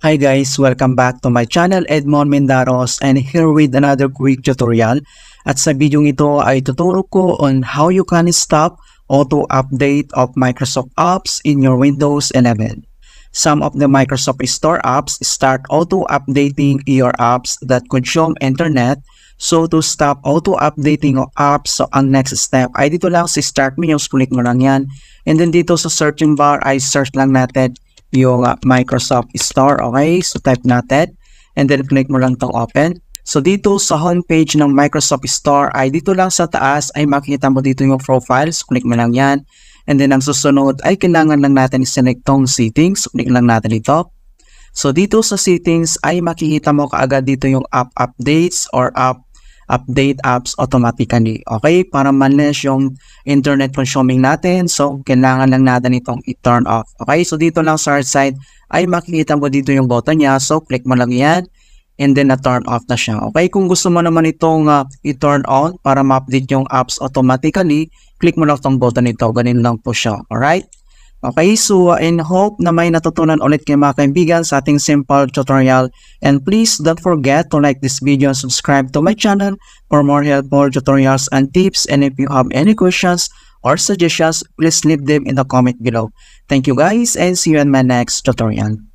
Hi guys, welcome back to my channel, Edmond Mendaros, and here with another quick tutorial. At sa video ito ay tuturo ko on how you can stop auto update of Microsoft apps in your Windows 11. Some of the Microsoft Store apps start auto updating your apps that consume internet. So to stop auto updating of apps, so ang next step ay dito lang sa start menus, click mo lang yan. And then dito sa searching bar ay search lang natin yung Microsoft Store. Okay, so type natin and then click mo lang tong open. So dito sa homepage ng Microsoft Store ay dito lang sa taas ay makikita mo dito yung profiles, click mo lang yan. And then ang susunod ay kailangan lang natin i-select tong settings, click lang natin ito. So dito sa settings ay makikita mo kaagad dito yung app updates or update apps automatically. Okay, para manage yung internet consuming natin, so kailangan lang natin itong i-turn off. Okay, so dito lang sa right side ay makikita mo dito yung button niya, so click mo lang yan and then na-turn off na siya. Okay, kung gusto mo naman itong i-turn on para ma-update yung apps automatically, click mo lang itong button ito, ganun lang po siya. Alright? Okay, so in hope na may natutunan ulit kayo mga kaibigan sa ating simple tutorial. And please don't forget to like this video and subscribe to my channel for more helpful tutorials and tips. And if you have any questions or suggestions, please leave them in the comment below. Thank you guys and see you in my next tutorial.